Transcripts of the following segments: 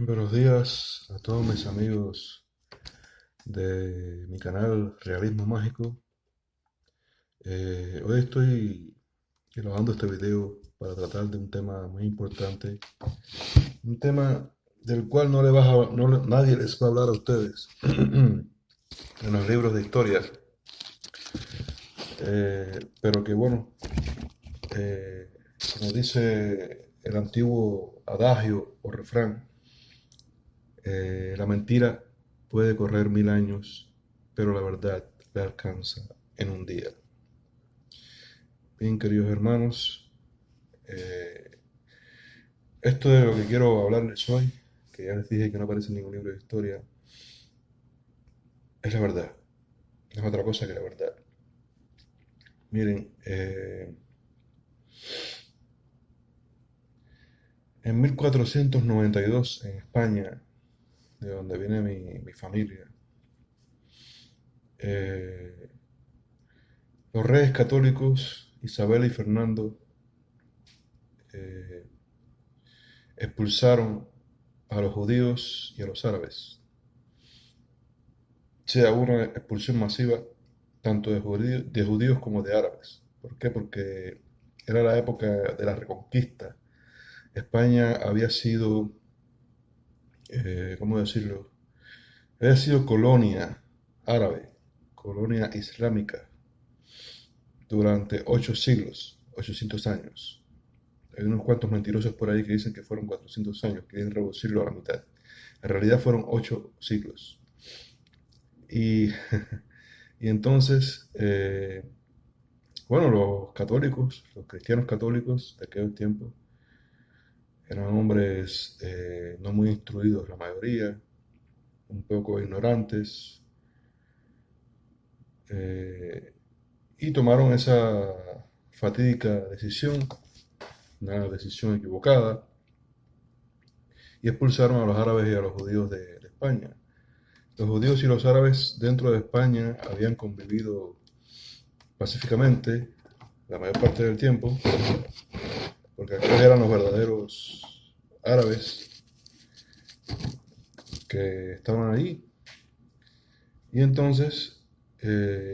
Buenos días a todos mis amigos de mi canal Realismo Mágico. Hoy estoy grabando este video para tratar de un tema muy importante, un tema del cual nadie les va a hablar a ustedes en los libros de historia, pero que bueno, eh, como dice el antiguo adagio o refrán, la mentira puede correr 1000 años, pero la verdad le alcanza en un día. Bien, queridos hermanos, eh, esto de lo que quiero hablarles hoy, que ya les dije que no aparece en ningún libro de historia, es la verdad. No es otra cosa que la verdad. Miren, en 1492 en España, de donde viene mi familia, eh, los reyes católicos Isabel y Fernando eh, expulsaron a los judíos y a los árabes. O sea, hubo una expulsión masiva tanto de judíos como de árabes. ¿Por qué? Porque era la época de la Reconquista. España había sido, ¿cómo decirlo? Había sido colonia árabe, colonia islámica, durante 8 siglos, 800 años. Hay unos cuantos mentirosos por ahí que dicen que fueron 400 años, quieren reducirlo a la mitad. En realidad fueron 8 siglos. Y, y entonces, bueno, los católicos, los cristianos católicos de aquel tiempo, eran hombres no muy instruidos, la mayoría, un poco ignorantes, eh, y tomaron esa fatídica decisión, una decisión equivocada, y expulsaron a los árabes y a los judíos de España. Los judíos y los árabes dentro de España habían convivido pacíficamente la mayor parte del tiempo, porque aquellos eran los verdaderos árabes que estaban ahí. Y entonces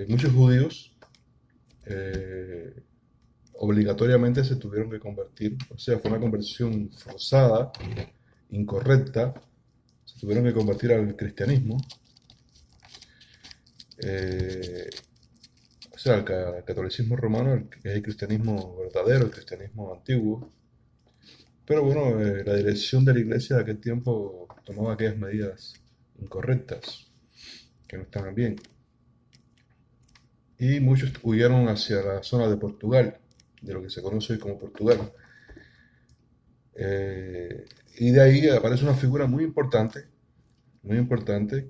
muchos judíos eh, obligatoriamente se tuvieron que convertir, o sea, fue una conversión forzada, incorrecta, se tuvieron que convertir al cristianismo, eh, o sea, al catolicismo romano, que es el cristianismo verdadero, el cristianismo antiguo. Pero bueno, la dirección de la iglesia de aquel tiempo tomaba aquellas medidas incorrectas, que no estaban bien. Y muchos huyeron hacia la zona de Portugal, de lo que se conoce hoy como Portugal. Eh, y de ahí aparece una figura muy importante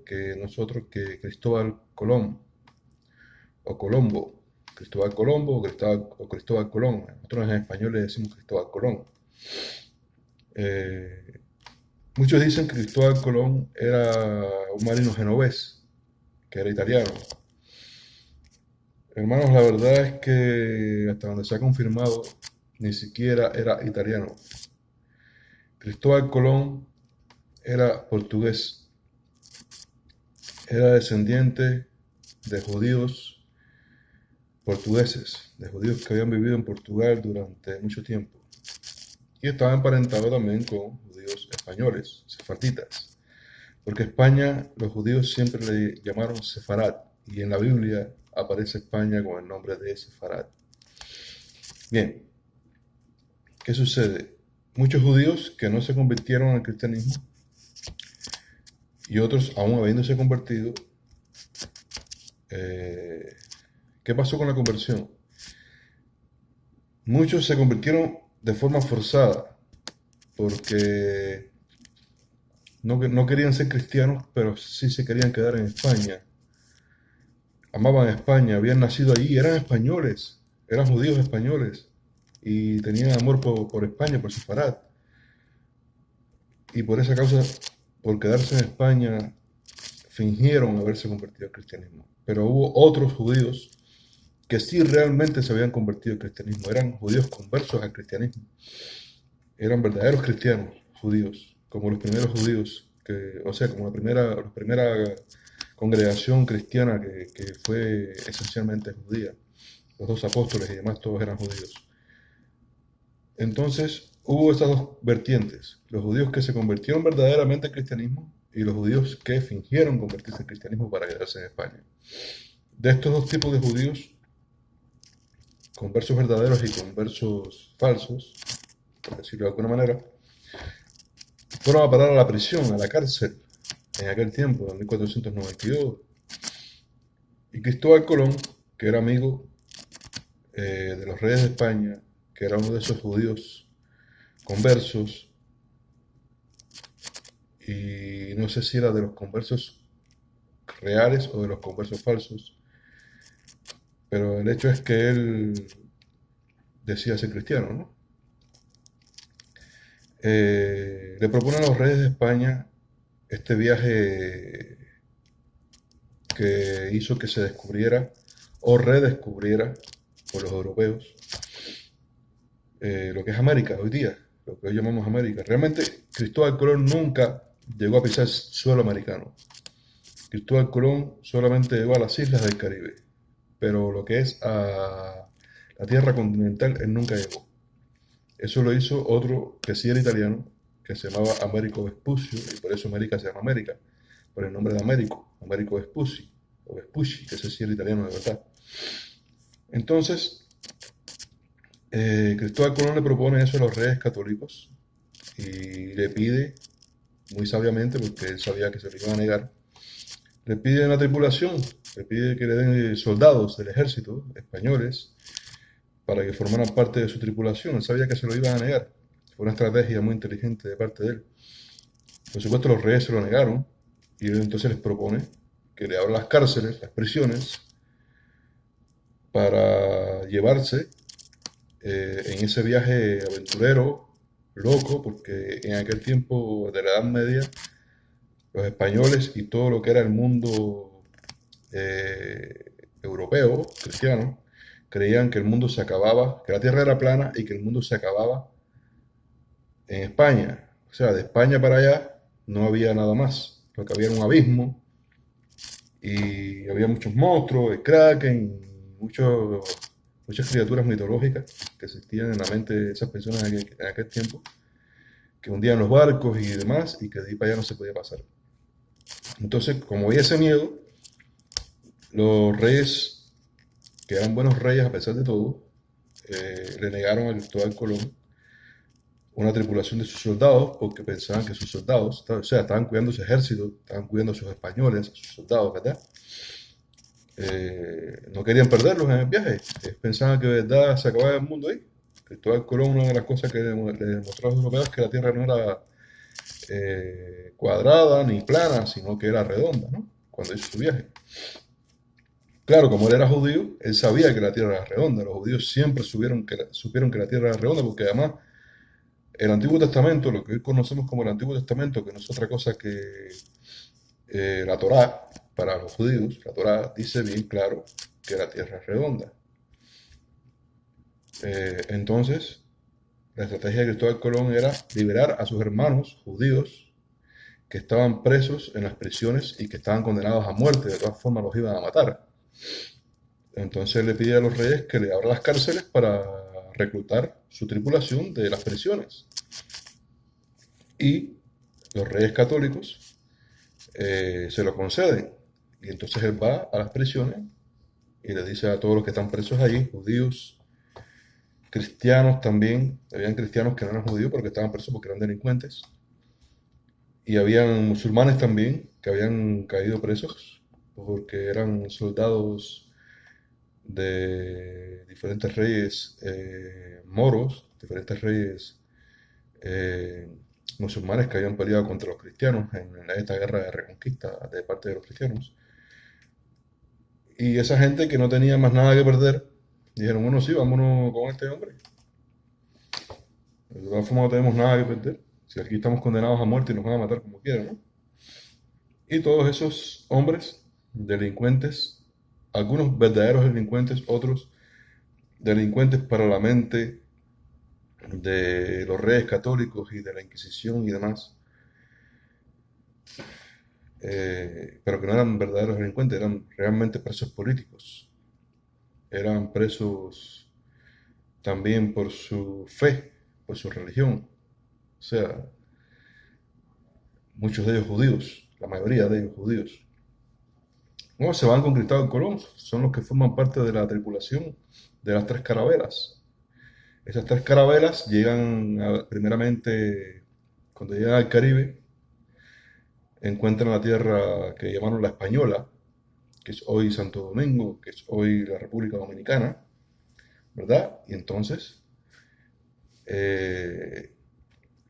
que Cristóbal Colón, o Colombo, Cristóbal Colombo o Cristóbal Colón. Nosotros en español le decimos Cristóbal Colón. Eh, Muchos dicen que Cristóbal Colón era un marino genovés, que era italiano. Hermanos, la verdad es que hasta donde se ha confirmado, ni siquiera era italiano. Cristóbal Colón era portugués, era descendiente de judíos portugueses, de judíos que habían vivido en Portugal durante mucho tiempo. Y estaba emparentado también con judíos españoles, sefarditas. Porque España, los judíos siempre le llamaron Sefarad, y en la Biblia aparece España con el nombre de Sefarad. Bien, ¿qué sucede? Muchos judíos que no se convirtieron al cristianismo y otros aún habiéndose convertido, eh, ¿qué pasó con la conversión? Muchos se convirtieron de forma forzada porque no querían ser cristianos, pero sí se querían quedar en España. Amaban España, habían nacido allí, eran españoles, eran judíos españoles y tenían amor por España, por Sefarad. Y por esa causa, por quedarse en España, fingieron haberse convertido al cristianismo. Pero hubo otros judíos que sí realmente se habían convertido al cristianismo, eran judíos conversos al cristianismo, eran verdaderos cristianos judíos como los primeros judíos, o sea, como la primera congregación cristiana que fue esencialmente judía. Los dos apóstoles y demás, todos eran judíos. Entonces, hubo estas dos vertientes, los judíos que se convirtieron verdaderamente al cristianismo y los judíos que fingieron convertirse al cristianismo para quedarse en España. De estos dos tipos de judíos, conversos verdaderos y conversos falsos, por decirlo de alguna manera, fueron a parar a la prisión, a la cárcel, en aquel tiempo, en 1492. Y Cristóbal Colón, que era amigo de los reyes de España, que era uno de esos judíos conversos, y no sé si era de los conversos reales o de los conversos falsos, pero el hecho es que él decía ser cristiano, ¿no? Le propone a los reyes de España este viaje que hizo que se descubriera o redescubriera por los europeos lo que es América hoy día, lo que hoy llamamos América. Realmente Cristóbal Colón nunca llegó a pisar suelo americano. Cristóbal Colón solamente llegó a las islas del Caribe, pero lo que es a la tierra continental él nunca llegó. Eso lo hizo otro que sí era italiano, que se llamaba Americo Vespuccio, y por eso América se llama América, por el nombre de Americo Vespucci, o Vespucci, que ese sí era italiano de verdad. Entonces, Cristóbal Colón le propone eso a los reyes católicos y le pide, muy sabiamente, porque él sabía que se le iban a negar, le pide una tripulación, le pide que le den soldados del ejército españoles para que formaran parte de su tripulación. Él sabía que se lo iban a negar. Fue una estrategia muy inteligente de parte de él. Por supuesto, los reyes se lo negaron y él entonces les propone que le abran las cárceles, las prisiones, para llevarse en ese viaje aventurero, loco, porque en aquel tiempo de la Edad Media, los españoles y todo lo que era el mundo europeo, cristiano, creían que el mundo se acababa, que la tierra era plana y que el mundo se acababa en España. O sea, de España para allá no había nada más. Lo que había era un abismo y había muchos monstruos, el kraken, muchas criaturas mitológicas que existían en la mente de esas personas en aquel tiempo, que hundían los barcos y demás, y que de ahí para allá no se podía pasar. Entonces, como había ese miedo, los reyes, que eran buenos reyes a pesar de todo, le negaron a Cristóbal Colón una tripulación de sus soldados porque pensaban que sus soldados, o sea, estaban cuidando su ejército, estaban cuidando a sus españoles, a sus soldados, ¿verdad? No querían perderlos en el viaje. Ellos pensaban que de verdad se acababa el mundo ahí. Cristóbal Colón, una de las cosas que le demostró a los europeos es que la Tierra no era cuadrada ni plana, sino que era redonda, ¿no? Cuando hizo su viaje. Claro, como él era judío, él sabía que la Tierra era redonda. Los judíos siempre supieron que la Tierra era redonda porque además el Antiguo Testamento, lo que hoy conocemos como el Antiguo Testamento, que no es otra cosa que la Torá, para los judíos, la Torá dice bien claro que la tierra es redonda. Entonces, la estrategia de Cristóbal Colón era liberar a sus hermanos judíos que estaban presos en las prisiones y que estaban condenados a muerte, de todas formas los iban a matar. Entonces le pide a los reyes que le abran las cárceles para reclutar su tripulación de las prisiones. Y los reyes católicos se lo conceden. Y entonces él va a las prisiones y le dice a todos los que están presos allí, judíos, cristianos también, habían cristianos que no eran judíos porque estaban presos porque eran delincuentes, y habían musulmanes también que habían caído presos porque eran soldados de diferentes reyes moros, diferentes reyes musulmanes que habían peleado contra los cristianos en esta guerra de reconquista de parte de los cristianos. Y esa gente que no tenía más nada que perder, dijeron, bueno, sí, vámonos con este hombre. De todas formas no tenemos nada que perder. Si aquí estamos condenados a muerte y nos van a matar como quieran, ¿no? Y todos esos hombres, delincuentes, algunos verdaderos delincuentes, otros delincuentes para la mente de los reyes católicos y de la Inquisición y demás, pero que no eran verdaderos delincuentes, eran realmente presos políticos. Eran presos también por su fe, por su religión. O sea, muchos de ellos judíos, la mayoría de ellos judíos. No, se van con Cristóbal Colón, son los que forman parte de la tripulación de las tres carabelas. Esas tres carabelas llegan primeramente, cuando llegan al Caribe, encuentran la tierra que llamaron la Española, que es hoy Santo Domingo, que es hoy la República Dominicana, ¿verdad? Y entonces, eh,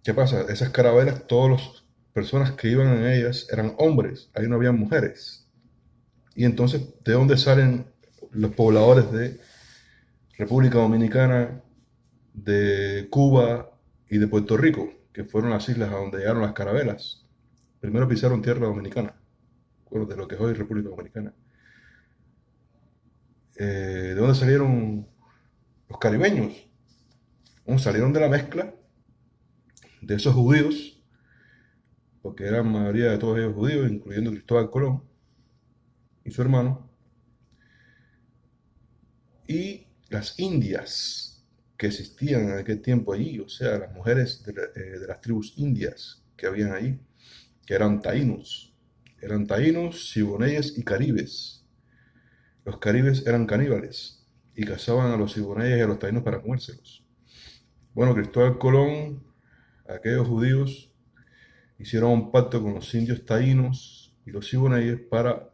¿qué pasa? Esas carabelas, todas las personas que iban en ellas eran hombres, ahí no había mujeres. Y entonces, ¿de dónde salen los pobladores de República Dominicana, de Cuba y de Puerto Rico, que fueron las islas a donde llegaron las carabelas? Primero pisaron tierra dominicana, bueno, de lo que es hoy República Dominicana. ¿De dónde salieron los caribeños? Bueno, salieron de la mezcla de esos judíos, porque eran mayoría de todos ellos judíos, incluyendo Cristóbal Colón y su hermano, y las indias que existían en aquel tiempo allí, o sea, las mujeres de las tribus indias que habían allí, que eran taínos, siboneyes y caribes. Los caribes eran caníbales y cazaban a los siboneyes y a los taínos para comérselos. Bueno, Cristóbal Colón, aquellos judíos, hicieron un pacto con los indios taínos y los siboneyes para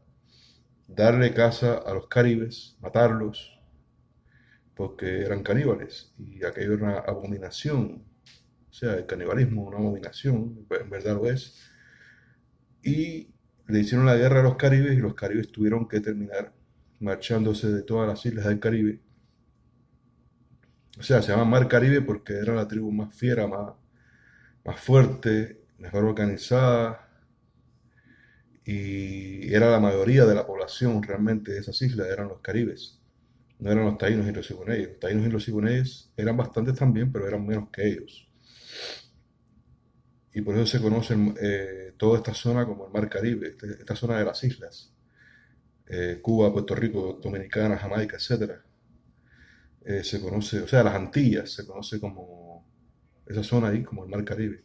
darle caza a los caribes, matarlos, porque eran caníbales y aquello era una abominación. O sea, el canibalismo es una abominación, en verdad lo es. Y le hicieron la guerra a los caribes y los caribes tuvieron que terminar marchándose de todas las islas del Caribe. O sea, se llama Mar Caribe porque era la tribu más fiera, más fuerte, mejor organizada, y era la mayoría de la población realmente de esas islas, eran los caribes, no eran los taínos y los siboneyes. Los taínos y los siboneyes eran bastantes también, pero eran menos que ellos. Y por eso se conoce toda esta zona como el Mar Caribe, esta zona de las islas, Cuba, Puerto Rico, Dominicana, Jamaica, etcétera. Se conoce, o sea, las Antillas, se conoce como esa zona ahí, como el Mar Caribe.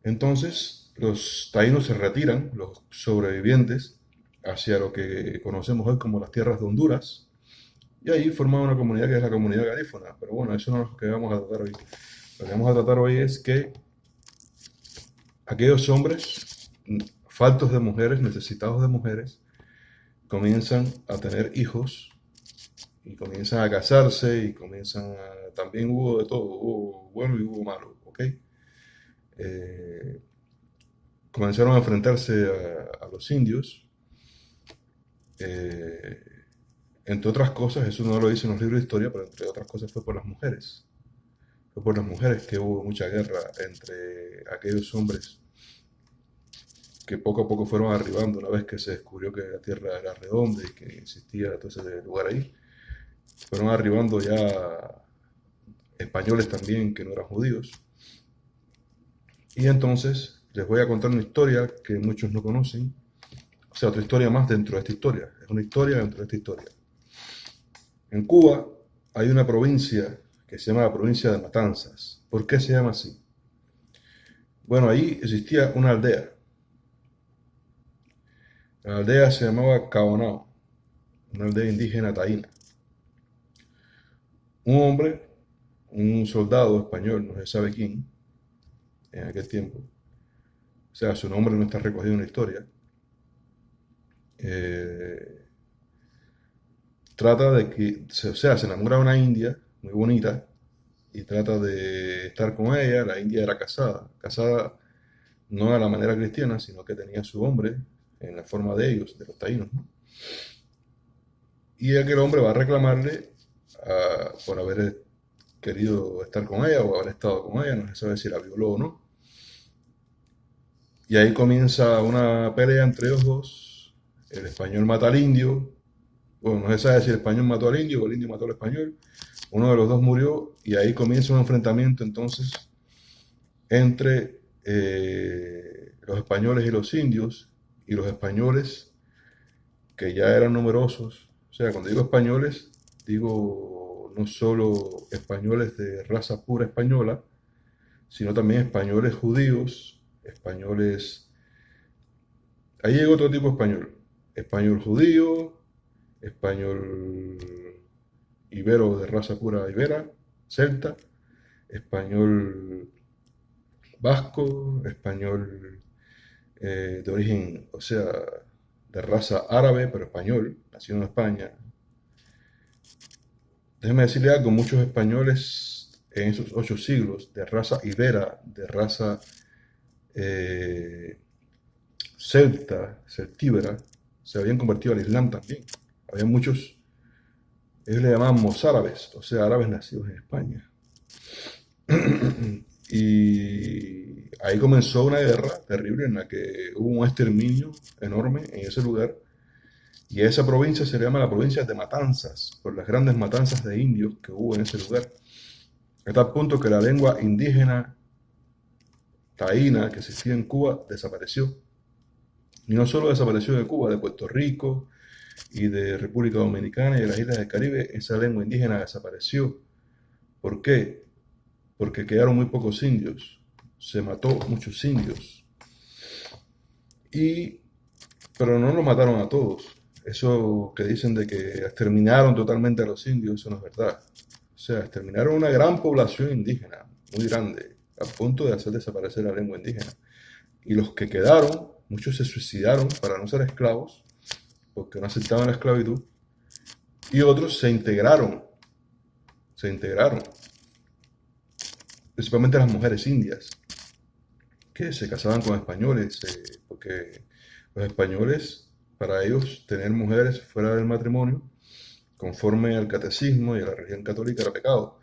Entonces, los taínos se retiran, los sobrevivientes, hacia lo que conocemos hoy como las tierras de Honduras, y ahí forman una comunidad que es la comunidad garífuna. Pero bueno, eso no es lo que vamos a tratar hoy. Lo que vamos a tratar hoy es que aquellos hombres faltos de mujeres, necesitados de mujeres, comienzan a tener hijos y comienzan a casarse y comienzan a... También hubo de todo, hubo bueno y hubo malo, ¿ok? Eh, Comenzaron a enfrentarse a los indios. eh, Entre otras cosas, eso no lo dice en los libros de historia, pero entre otras cosas fue por las mujeres. Fue por las mujeres que hubo mucha guerra entre aquellos hombres que poco a poco fueron arribando una vez que se descubrió que la Tierra era redonda y que existía todo ese lugar ahí. Fueron arribando ya españoles también que no eran judíos. Y entonces les voy a contar una historia que muchos no conocen. O sea, otra historia más dentro de esta historia. Es una historia dentro de esta historia. En Cuba hay una provincia que se llama la provincia de Matanzas. ¿Por qué se llama así? Bueno, ahí existía una aldea. La aldea se llamaba Caonao, una aldea indígena taína. Un hombre, un soldado español, no se sabe quién, en aquel tiempo, o sea, su nombre no está recogido en la historia, eh, trata de que, o sea, se enamora de una india muy bonita y trata de estar con ella. La india era casada no de la manera cristiana, sino que tenía su hombre en la forma de ellos, de los taínos, ¿no? Y aquel hombre va a reclamarle por haber querido estar con ella o haber estado con ella, no se sabe si la violó o no. Y ahí comienza una pelea entre ellos dos. El español mata al indio. Bueno, no se sabe si el español mató al indio o el indio mató al español. Uno de los dos murió y ahí comienza un enfrentamiento entonces entre los españoles y los españoles que ya eran numerosos. O sea, cuando digo españoles, digo no solo españoles de raza pura española, sino también españoles judíos, españoles. Ahí llegó otro tipo de español. Español judío, español ibero de raza pura ibera, celta, español vasco, español de origen, o sea, de raza árabe, pero español, nacido en España. Déjeme decirle algo, muchos españoles en esos 8 siglos de raza ibera, de raza eh, celta, celtíbera, se habían convertido al Islam también. Había muchos, ellos le llamaban mozárabes, o sea, árabes nacidos en España. Y ahí comenzó una guerra terrible en la que hubo un exterminio enorme en ese lugar. Y a esa provincia se le llama la provincia de Matanzas, por las grandes matanzas de indios que hubo en ese lugar. A tal punto que la lengua indígena taína que existía en Cuba desapareció. Y no solo desapareció de Cuba, de Puerto Rico y de República Dominicana y de las islas del Caribe, esa lengua indígena desapareció. ¿Por qué? Porque quedaron muy pocos indios. Se mató muchos indios. Y, pero no los mataron a todos. Eso que dicen de que exterminaron totalmente a los indios, eso no es verdad. O sea, exterminaron una gran población indígena, muy grande, a punto de hacer desaparecer la lengua indígena. Y los que quedaron, muchos se suicidaron para no ser esclavos, porque no aceptaban la esclavitud, y otros se integraron, principalmente las mujeres indias, que se casaban con españoles, porque los españoles, para ellos, tener mujeres fuera del matrimonio, conforme al catecismo y a la religión católica, era pecado.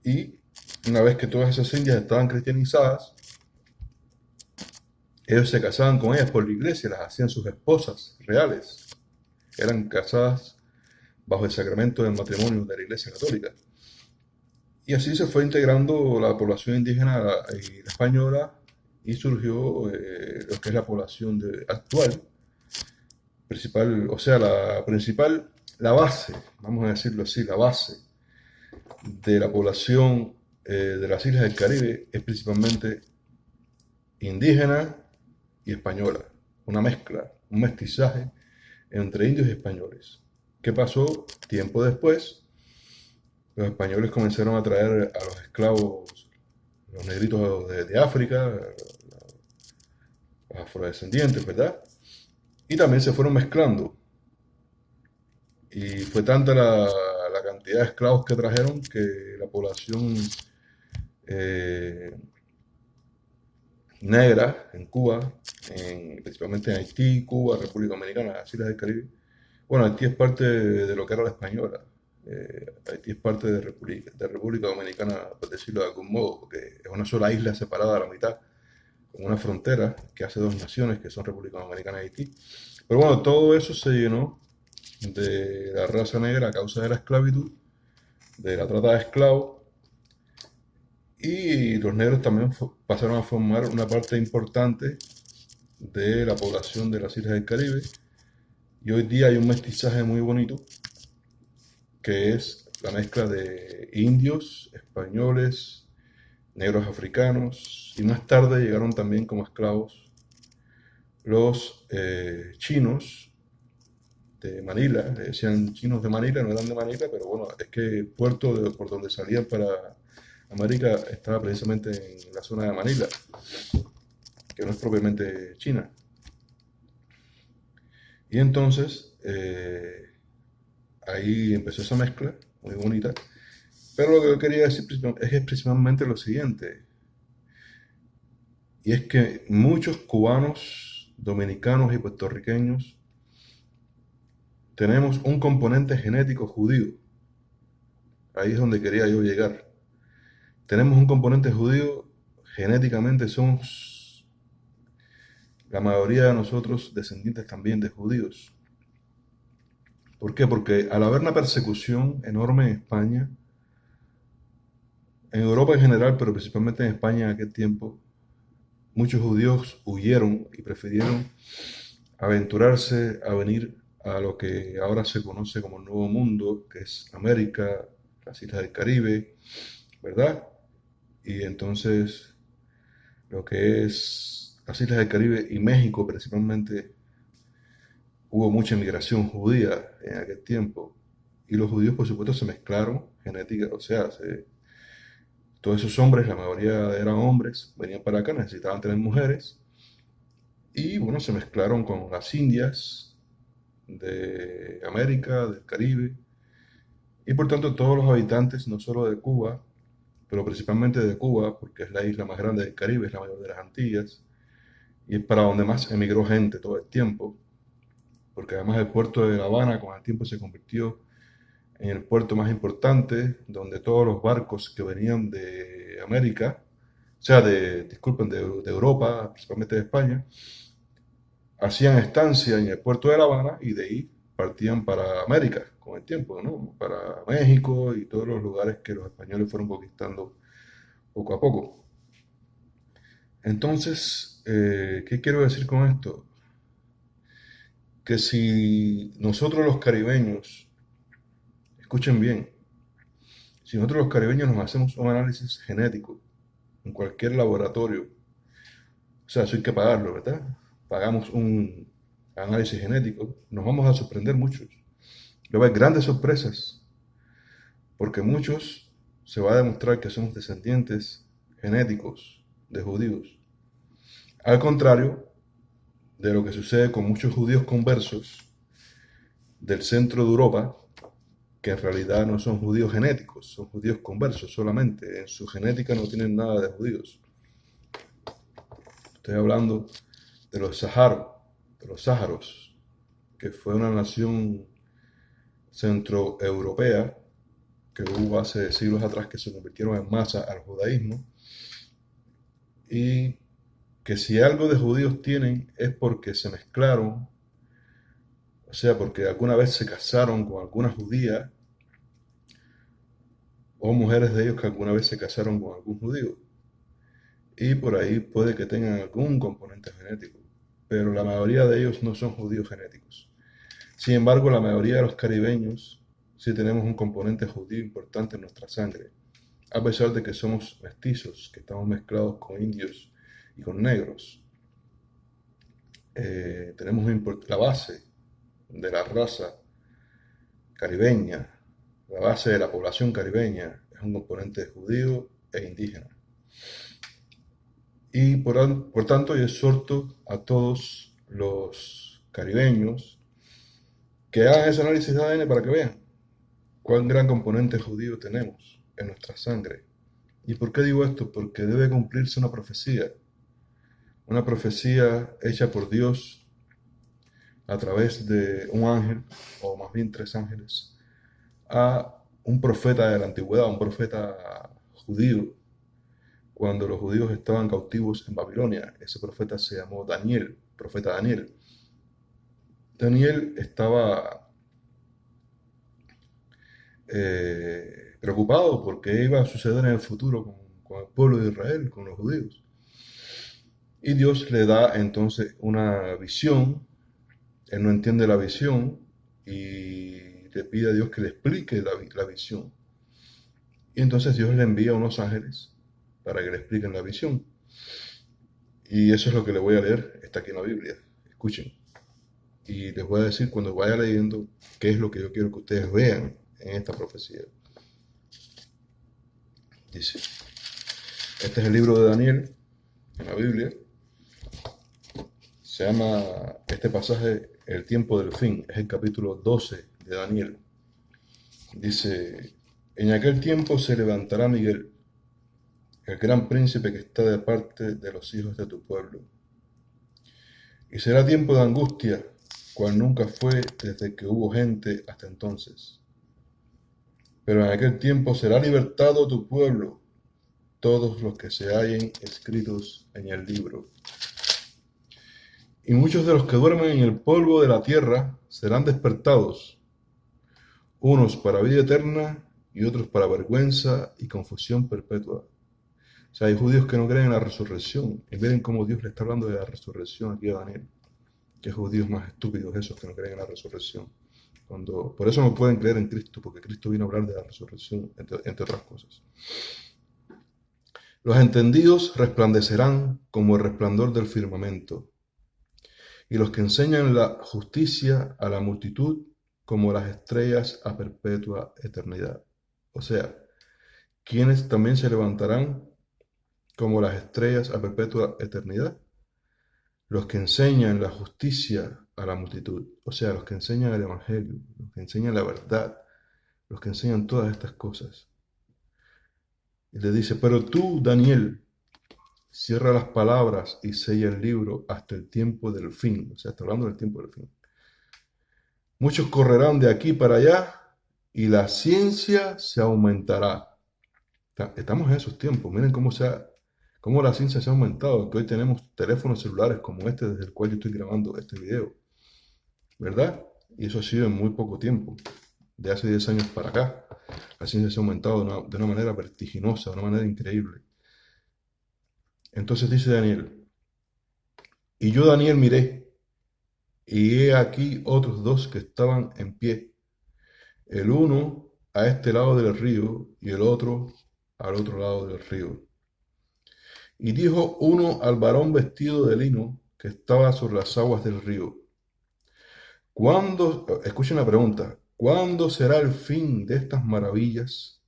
Y una vez que todas esas indias estaban cristianizadas, ellos se casaban con ellas por la iglesia, las hacían sus esposas reales. Eran casadas bajo el sacramento del matrimonio de la iglesia católica. Y así se fue integrando la población indígena y la española y surgió lo que es la población actual, principal, o sea, la principal, la base, vamos a decirlo así, la base de la población de las islas del Caribe es principalmente indígena y española, una mezcla, un mestizaje entre indios y españoles. ¿Qué pasó? Tiempo después, los españoles comenzaron a traer a los esclavos, los negritos de África, los afrodescendientes, ¿verdad? Y también se fueron mezclando. Y fue tanta la cantidad de esclavos que trajeron que la población eh, negra en Cuba, principalmente en Haití, Cuba, República Dominicana, las islas del Caribe. Bueno, Haití es parte de lo que era la española. Haití es parte de República Dominicana, por decirlo de algún modo, porque es una sola isla separada a la mitad, con una frontera que hace dos naciones, que son República Dominicana y Haití. Pero bueno, todo eso se llenó de la raza negra a causa de la esclavitud, de la trata de esclavos, y los negros también pasaron a formar una parte importante de la población de las islas del Caribe. Y hoy día hay un mestizaje muy bonito, que es la mezcla de indios, españoles, negros africanos, y más tarde llegaron también como esclavos los chinos de Manila, le decían chinos de Manila, no eran de Manila, pero bueno, es que el puerto por donde salían para América estaba precisamente en la zona de Manila, que no es propiamente China. Y entonces ahí empezó esa mezcla muy bonita. Pero lo que yo quería decir es principalmente lo siguiente, y es que muchos cubanos, dominicanos y puertorriqueños tenemos un componente genético judío. Ahí es donde quería yo llegar. Tenemos un componente judío, genéticamente somos la mayoría de nosotros descendientes también de judíos. ¿Por qué? Porque al haber una persecución enorme en España, en Europa en general, pero principalmente en España en aquel tiempo, muchos judíos huyeron y prefirieron aventurarse a venir a lo que ahora se conoce como el Nuevo Mundo, que es América, las islas del Caribe, ¿verdad? Y entonces lo que es las islas del Caribe y México principalmente, hubo mucha inmigración judía en aquel tiempo. Y los judíos, por supuesto, se mezclaron genética, o sea, todos esos hombres, la mayoría eran hombres, venían para acá, necesitaban tener mujeres. Y bueno, se mezclaron con las indias de América, del Caribe. Y por tanto, todos los habitantes, no solo de Cuba, pero principalmente de Cuba, porque es la isla más grande del Caribe, es la mayor de las Antillas, y es para donde más emigró gente todo el tiempo, porque además el puerto de La Habana con el tiempo se convirtió en el puerto más importante, donde todos los barcos que venían de América, o sea, disculpen, de Europa, principalmente de España, hacían estancia en el puerto de La Habana y de ahí partían para América con el tiempo, ¿no? Para México y todos los lugares que los españoles fueron conquistando poco a poco. Entonces, ¿qué quiero decir con esto? Que si nosotros los caribeños, escuchen bien, si nosotros los caribeños nos hacemos un análisis genético en cualquier laboratorio, o sea, eso hay que pagarlo, ¿verdad? Pagamos un análisis genético, nos vamos a sorprender muchos. Va a haber grandes sorpresas, porque muchos se va a demostrar que somos descendientes genéticos de judíos. Al contrario de lo que sucede con muchos judíos conversos del centro de Europa, que en realidad no son judíos genéticos, son judíos conversos solamente. En su genética no tienen nada de judíos. Estoy hablando de los sáharos, que fue una nación centroeuropea que hubo hace siglos atrás, que se convirtieron en masa al judaísmo, y que si algo de judíos tienen es porque se mezclaron, o sea, porque alguna vez se casaron con alguna judía, o mujeres de ellos que alguna vez se casaron con algún judío. Y por ahí puede que tengan algún componente genético, pero la mayoría de ellos no son judíos genéticos. Sin embargo, la mayoría de los caribeños sí tenemos un componente judío importante en nuestra sangre, a pesar de que somos mestizos, que estamos mezclados con indios y con negros. Tenemos la base de la raza caribeña, la base de la población caribeña es un componente judío e indígena. Y por tanto yo exhorto a todos los caribeños que hagan ese análisis de ADN para que vean cuán gran componente judío tenemos en nuestra sangre. ¿Y por qué digo esto? Porque debe cumplirse una profecía hecha por Dios a través de un ángel, o más bien 3 ángeles, a un profeta de la antigüedad, un profeta judío, cuando los judíos estaban cautivos en Babilonia. Ese profeta se llamó Daniel, profeta Daniel. Daniel estaba preocupado por qué iba a suceder en el futuro con el pueblo de Israel, con los judíos. Y Dios le da entonces una visión. Él no entiende la visión y le pide a Dios que le explique la visión. Y entonces Dios le envía unos ángeles para que le expliquen la visión. Y eso es lo que le voy a leer, está aquí en la Biblia. Escuchen. Y les voy a decir cuando vaya leyendo qué es lo que yo quiero que ustedes vean en esta profecía. Dice, este es el libro de Daniel en la Biblia. Se llama este pasaje El tiempo del fin. Es el capítulo 12 de Daniel. Dice, en aquel tiempo se levantará Miguel, el gran príncipe que está de parte de los hijos de tu pueblo. Y será tiempo de angustia, cual nunca fue desde que hubo gente hasta entonces. Pero en aquel tiempo será libertado tu pueblo, todos los que se hallen escritos en el libro. Y muchos de los que duermen en el polvo de la tierra serán despertados, unos para vida eterna y otros para vergüenza y confusión perpetua. O sea, hay judíos que no creen en la resurrección. Y miren cómo Dios le está hablando de la resurrección aquí a Daniel. Qué judíos más estúpidos esos que no creen en la resurrección. Por eso no pueden creer en Cristo, porque Cristo vino a hablar de la resurrección, entre otras cosas. Los entendidos resplandecerán como el resplandor del firmamento, y los que enseñan la justicia a la multitud como las estrellas a perpetua eternidad. O sea, quienes también se levantarán como las estrellas a perpetua eternidad, los que enseñan la justicia a la multitud, o sea, los que enseñan el evangelio, los que enseñan la verdad, los que enseñan todas estas cosas. Y le dice, pero tú, Daniel, cierra las palabras y sella el libro hasta el tiempo del fin. O sea, está hablando del tiempo del fin. Muchos correrán de aquí para allá y la ciencia se aumentará. Estamos en esos tiempos. Miren cómo la ciencia se ha aumentado. Que hoy tenemos teléfonos celulares como este desde el cual yo estoy grabando este video. ¿Verdad? Y eso ha sido en muy poco tiempo. De hace 10 años para acá. La ciencia se ha aumentado de una manera vertiginosa, de una manera increíble. Entonces dice Daniel, y yo Daniel miré, y he aquí otros dos que estaban en pie, el uno a este lado del río y el otro al otro lado del río. Y dijo uno al varón vestido de lino que estaba sobre las aguas del río, escuchen la pregunta, ¿cuándo será el fin de estas maravillas?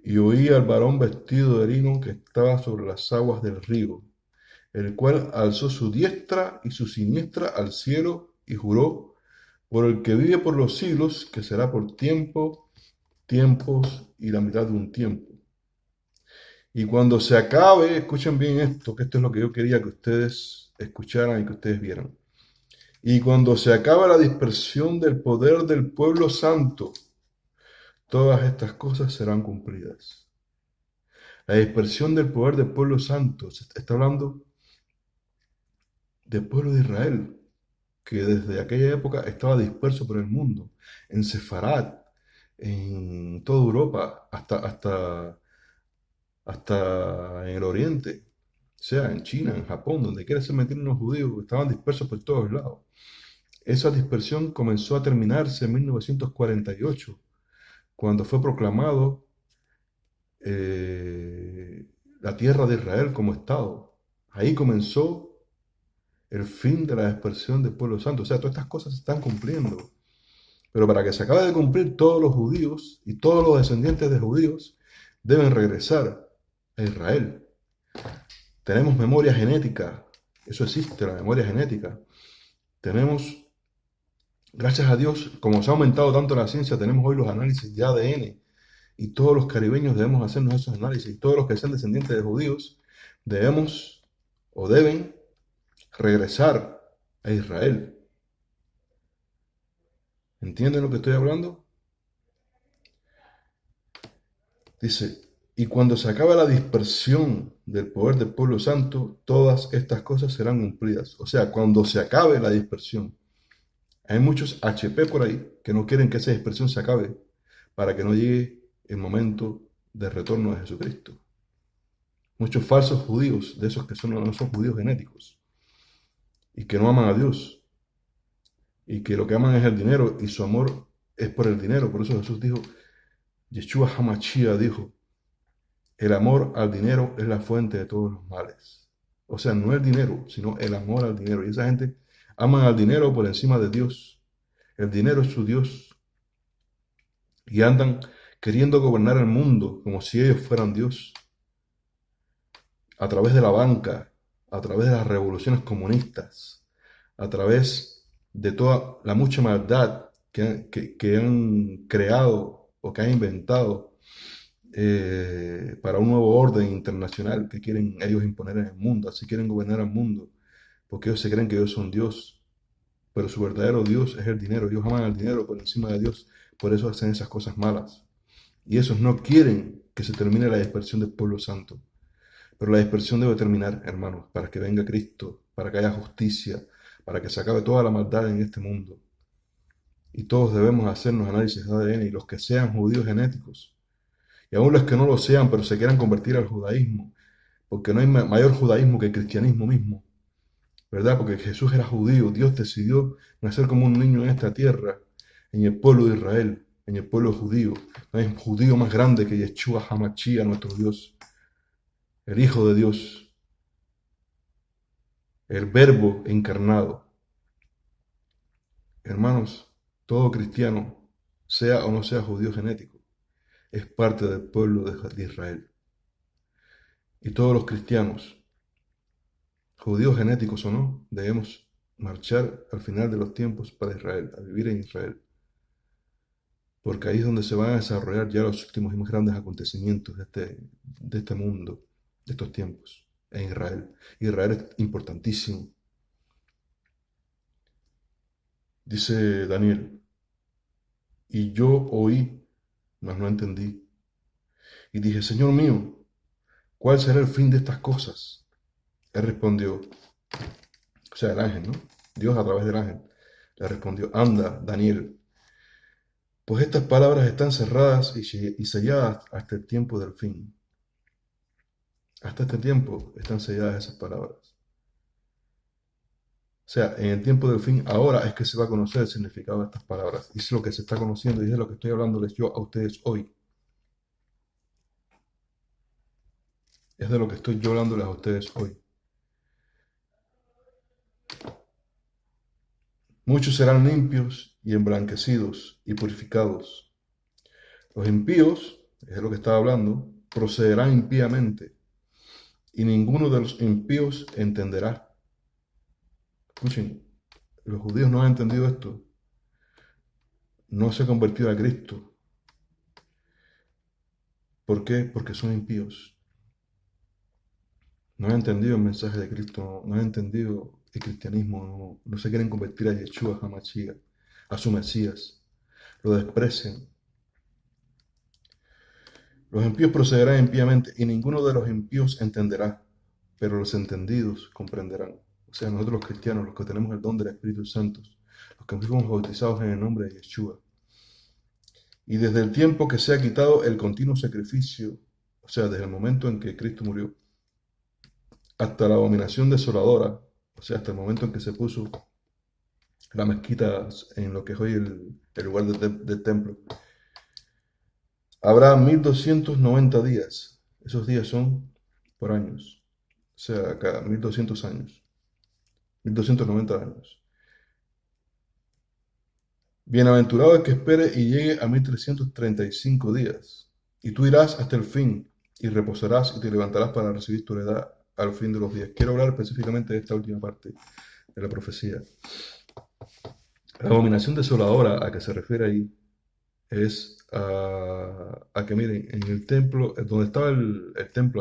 Y oí al varón vestido de lino que estaba sobre las aguas del río, el cual alzó su diestra y su siniestra al cielo y juró por el que vive por los siglos, que será por tiempos y la mitad de un tiempo. Y cuando se acabe, escuchen bien esto, que esto es lo que yo quería que ustedes escucharan y que ustedes vieran. Y cuando se acabe la dispersión del poder del pueblo santo, todas estas cosas serán cumplidas. La dispersión del poder del pueblo santo, se está hablando del pueblo de Israel, que desde aquella época estaba disperso por el mundo, en Sefarad, en toda Europa, hasta en el Oriente, sea en China, en Japón, donde quiera se metieron los judíos, estaban dispersos por todos lados. Esa dispersión comenzó a terminarse en 1948, cuando fue proclamado eh, la tierra de Israel como Estado. Ahí comenzó el fin de la dispersión del pueblo santo. O sea, todas estas cosas se están cumpliendo. Pero para que se acabe de cumplir, todos los judíos y todos los descendientes de judíos deben regresar a Israel. Tenemos memoria genética. Eso existe, la memoria genética. Tenemos, gracias a Dios, como se ha aumentado tanto la ciencia, tenemos hoy los análisis de ADN. Y todos los caribeños debemos hacernos esos análisis. Y todos los que sean descendientes de judíos debemos o deben regresar a Israel. ¿Entienden lo que estoy hablando? Dice, y cuando se acabe la dispersión del poder del pueblo santo, todas estas cosas serán cumplidas. O sea, cuando se acabe la dispersión. Hay muchos HP por ahí que no quieren que esa dispersión se acabe para que no llegue el momento del retorno de Jesucristo. Muchos falsos judíos, de esos que no son judíos genéticos, y que no aman a Dios, y que lo que aman es el dinero, y su amor es por el dinero. Por eso Jesús dijo, Yeshua HaMashiach dijo, el amor al dinero es la fuente de todos los males. O sea, no el dinero, sino el amor al dinero. Y esa gente aman al dinero por encima de Dios. El dinero es su Dios. Y andan queriendo gobernar el mundo como si ellos fueran Dios. A través de la banca, a través de las revoluciones comunistas, a través de toda la mucha maldad que han creado o que han inventado para un nuevo orden internacional que quieren ellos imponer en el mundo. Así quieren gobernar el mundo, porque ellos se creen que ellos son Dios, pero su verdadero Dios es el dinero. Ellos aman al dinero por encima de Dios, por eso hacen esas cosas malas. Y esos no quieren que se termine la dispersión del pueblo santo. Pero la dispersión debe terminar, hermanos, para que venga Cristo, para que haya justicia, para que se acabe toda la maldad en este mundo. Y todos debemos hacernos análisis de ADN, y los que sean judíos genéticos, y aún los que no lo sean, pero se quieran convertir al judaísmo, porque no hay mayor judaísmo que el cristianismo mismo, ¿verdad? Porque Jesús era judío, Dios decidió nacer como un niño en esta tierra, en el pueblo de Israel, en el pueblo judío. No hay judío más grande que Yeshua HaMashiach, nuestro Dios, el Hijo de Dios, el Verbo encarnado. Hermanos, todo cristiano, sea o no sea judío genético, es parte del pueblo de Israel. Y todos los cristianos, judíos genéticos o no, debemos marchar al final de los tiempos para Israel, a vivir en Israel. Porque ahí es donde se van a desarrollar ya los últimos y más grandes acontecimientos de este mundo, de estos tiempos, en Israel. Israel es importantísimo. Dice Daniel, y yo oí, mas no entendí. Y dije, Señor mío, ¿cuál será el fin de estas cosas? Él respondió, o sea, el ángel, ¿no? Dios a través del ángel, le respondió, anda, Daniel, pues estas palabras están cerradas y selladas hasta el tiempo del fin. Hasta este tiempo están selladas esas palabras. O sea, en el tiempo del fin, ahora es que se va a conocer el significado de estas palabras. Y es lo que se está conociendo y es de lo que estoy hablándoles yo a ustedes hoy. Es de lo que estoy yo hablándoles a ustedes hoy. Muchos serán limpios y emblanquecidos y purificados. Los impíos, es de lo que estaba hablando, procederán impíamente y ninguno de los impíos entenderá. Escuchen, los judíos no han entendido esto. No se han convertido a Cristo. ¿Por qué? Porque son impíos. No han entendido el mensaje de Cristo, no han entendido el cristianismo, no se quieren convertir a Yeshua HaMashiach, a su Mesías. Lo desprecian. Los impíos procederán impíamente y ninguno de los impíos entenderá, pero los entendidos comprenderán. O sea, nosotros los cristianos, los que tenemos el don del Espíritu Santo, los que fuimos bautizados en el nombre de Yeshua. Y desde el tiempo que se ha quitado el continuo sacrificio, o sea, desde el momento en que Cristo murió, hasta la abominación desoladora, o sea, hasta el momento en que se puso la mezquita en lo que es hoy el lugar del templo, habrá 1290 días. Esos días son por años, o sea, cada 1200 años, 1290 años. Bienaventurado el que espere y llegue a 1335 días. Y tú irás hasta el fin y reposarás y te levantarás para recibir tu heredad al fin de los días. Quiero hablar específicamente de esta última parte de la profecía. La abominación desoladora a que se refiere ahí es a que miren, en el templo, donde estaba el templo